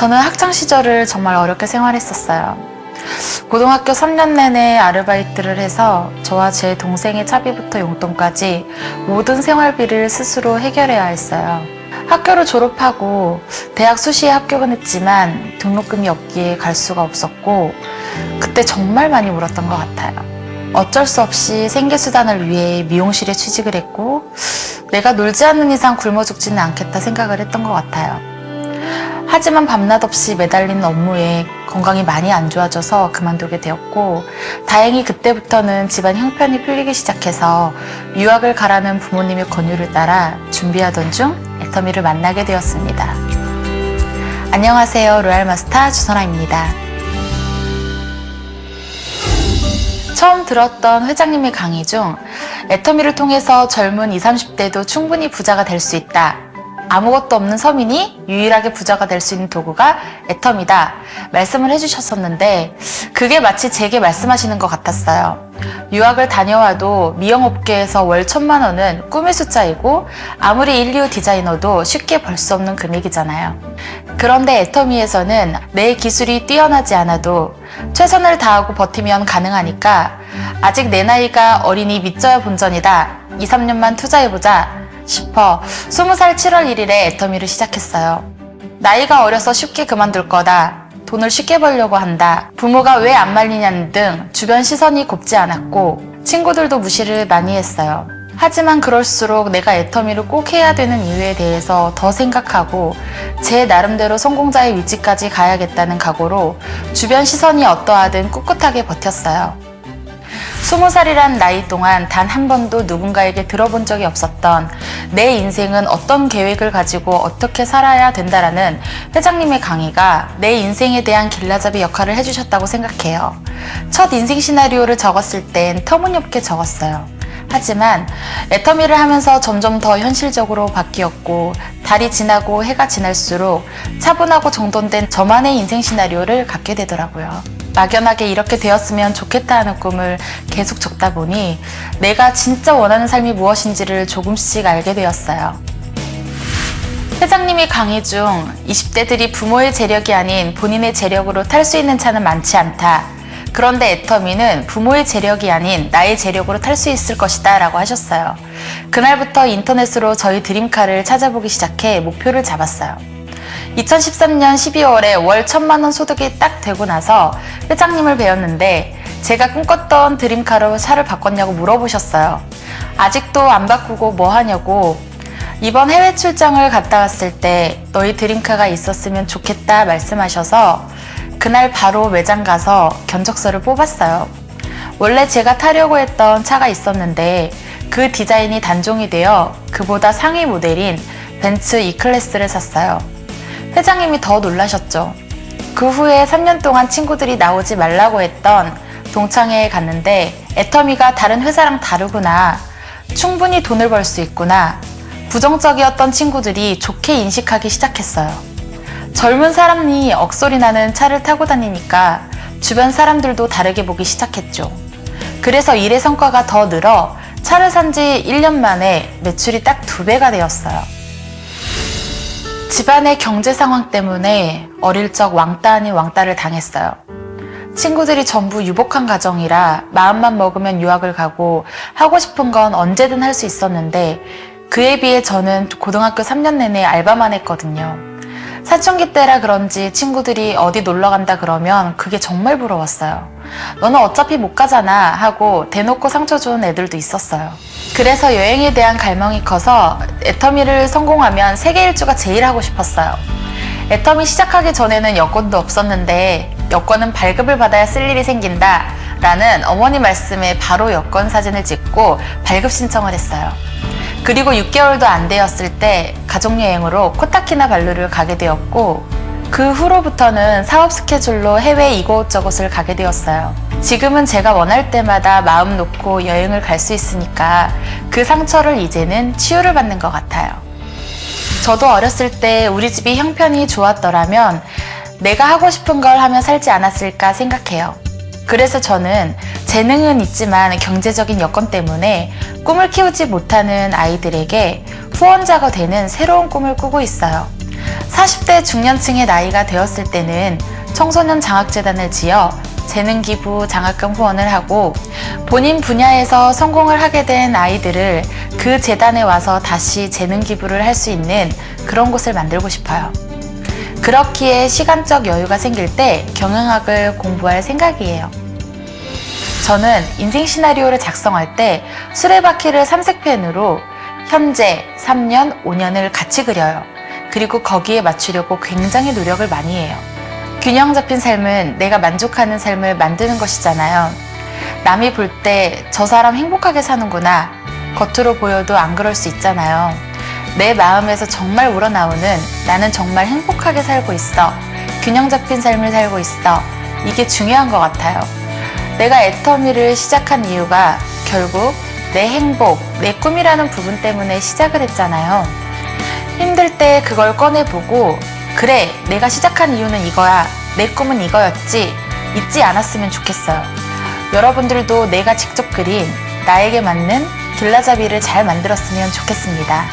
저는 학창 시절을 정말 어렵게 생활했었어요. 고등학교 3년 내내 아르바이트를 해서 저와 제 동생의 차비부터 용돈까지 모든 생활비를 스스로 해결해야 했어요. 학교를 졸업하고 대학 수시에 합격은 했지만 등록금이 없기에 갈 수가 없었고 그때 정말 많이 울었던 것 같아요. 어쩔 수 없이 생계수단을 위해 미용실에 취직을 했고 내가 놀지 않는 이상 굶어 죽지는 않겠다 생각을 했던 것 같아요. 하지만 밤낮 없이 매달리는 업무에 건강이 많이 안 좋아져서 그만두게 되었고 다행히 그때부터는 집안 형편이 풀리기 시작해서 유학을 가라는 부모님의 권유를 따라 준비하던 중 애터미를 만나게 되었습니다. 안녕하세요. 로얄마스터 주선아입니다. 처음 들었던 회장님의 강의 중 애터미를 통해서 젊은 20, 30대도 충분히 부자가 될 수 있다. 아무것도 없는 서민이 유일하게 부자가 될 수 있는 도구가 애터미다 말씀을 해주셨었는데 그게 마치 제게 말씀하시는 것 같았어요. 유학을 다녀와도 미용업계에서 월 1,000만 원은 꿈의 숫자이고 아무리 인류 디자이너도 쉽게 벌 수 없는 금액이잖아요. 그런데 애터미에서는 내 기술이 뛰어나지 않아도 최선을 다하고 버티면 가능하니까 아직 내 나이가 어린이 믿져야 본전이다. 2, 3년만 투자해보자 싶어 20살 7월 1일에 애터미를 시작했어요. 나이가 어려서 쉽게 그만둘 거다. 돈을 쉽게 벌려고 한다. 부모가 왜 안 말리냐는 등 주변 시선이 곱지 않았고 친구들도 무시를 많이 했어요. 하지만 그럴수록 내가 애터미를 꼭 해야 되는 이유에 대해서 더 생각하고 제 나름대로 성공자의 위치까지 가야겠다는 각오로 주변 시선이 어떠하든 꿋꿋하게 버텼어요. 20살이란 나이 동안 단 한 번도 누군가에게 들어본 적이 없었던 내 인생은 어떤 계획을 가지고 어떻게 살아야 된다라는 회장님의 강의가 내 인생에 대한 길라잡이 역할을 해주셨다고 생각해요. 첫 인생 시나리오를 적었을 땐 터무니없게 적었어요. 하지만 애터미를 하면서 점점 더 현실적으로 바뀌었고 달이 지나고 해가 지날수록 차분하고 정돈된 저만의 인생 시나리오를 갖게 되더라고요. 막연하게 이렇게 되었으면 좋겠다 하는 꿈을 계속 적다 보니 내가 진짜 원하는 삶이 무엇인지를 조금씩 알게 되었어요. 회장님이 강의 중 20대들이 부모의 재력이 아닌 본인의 재력으로 탈 수 있는 차는 많지 않다. 그런데 애터미는 부모의 재력이 아닌 나의 재력으로 탈 수 있을 것이다 라고 하셨어요. 그날부터 인터넷으로 저희 드림카를 찾아보기 시작해 목표를 잡았어요. 2013년 12월에 월 1,000만 원 소득이 딱 되고 나서 회장님을 뵈었는데 제가 꿈꿨던 드림카로 차를 바꿨냐고 물어보셨어요. 아직도 안 바꾸고 뭐 하냐고. 이번 해외 출장을 갔다 왔을 때 너희 드림카가 있었으면 좋겠다 말씀하셔서 그날 바로 매장 가서 견적서를 뽑았어요. 원래 제가 타려고 했던 차가 있었는데 그 디자인이 단종이 되어 그보다 상위 모델인 벤츠 E클래스를 샀어요. 회장님이 더 놀라셨죠. 그 후에 3년 동안 친구들이 나오지 말라고 했던 동창회에 갔는데 애터미가 다른 회사랑 다르구나. 충분히 돈을 벌 수 있구나. 부정적이었던 친구들이 좋게 인식하기 시작했어요. 젊은 사람이 억소리 나는 차를 타고 다니니까 주변 사람들도 다르게 보기 시작했죠. 그래서 일의 성과가 더 늘어 차를 산 지 1년 만에 매출이 딱 2배가 되었어요. 집안의 경제 상황 때문에 어릴 적 왕따 아닌 왕따를 당했어요. 친구들이 전부 유복한 가정이라 마음만 먹으면 유학을 가고 하고 싶은 건 언제든 할 수 있었는데 그에 비해 저는 고등학교 3년 내내 알바만 했거든요. 사춘기 때라 그런지 친구들이 어디 놀러 간다 그러면 그게 정말 부러웠어요. 너는 어차피 못 가잖아 하고 대놓고 상처 주는 애들도 있었어요. 그래서 여행에 대한 갈망이 커서 애터미를 성공하면 세계 일주가 제일 하고 싶었어요. 애터미 시작하기 전에는 여권도 없었는데 여권은 발급을 받아야 쓸 일이 생긴다 라는 어머니 말씀에 바로 여권 사진을 찍고 발급 신청을 했어요. 그리고 6개월도 안 되었을 때 가족여행으로 코타키나발루를 가게 되었고 그 후로부터는 사업 스케줄로 해외 이곳저곳을 가게 되었어요. 지금은 제가 원할 때마다 마음 놓고 여행을 갈 수 있으니까 그 상처를 이제는 치유를 받는 것 같아요. 저도 어렸을 때 우리 집이 형편이 좋았더라면 내가 하고 싶은 걸 하며 살지 않았을까 생각해요. 그래서 저는 재능은 있지만 경제적인 여건 때문에 꿈을 키우지 못하는 아이들에게 후원자가 되는 새로운 꿈을 꾸고 있어요. 40대 중년층의 나이가 되었을 때는 청소년 장학재단을 지어 재능기부 장학금 후원을 하고 본인 분야에서 성공을 하게 된 아이들을 그 재단에 와서 다시 재능기부를 할 수 있는 그런 곳을 만들고 싶어요. 그렇기에 시간적 여유가 생길 때 경영학을 공부할 생각이에요. 저는 인생 시나리오를 작성할 때 수레바퀴를 삼색펜으로 현재, 3년, 5년을 같이 그려요. 그리고 거기에 맞추려고 굉장히 노력을 많이 해요. 균형 잡힌 삶은 내가 만족하는 삶을 만드는 것이잖아요. 남이 볼 때 저 사람 행복하게 사는구나. 겉으로 보여도 안 그럴 수 있잖아요. 내 마음에서 정말 우러나오는 나는 정말 행복하게 살고 있어. 균형 잡힌 삶을 살고 있어. 이게 중요한 것 같아요. 내가 애터미를 시작한 이유가 결국 내 행복, 내 꿈이라는 부분 때문에 시작을 했잖아요. 힘들 때 그걸 꺼내보고 그래, 내가 시작한 이유는 이거야. 내 꿈은 이거였지. 잊지 않았으면 좋겠어요. 여러분들도 내가 직접 그린 나에게 맞는 길라잡이를 잘 만들었으면 좋겠습니다.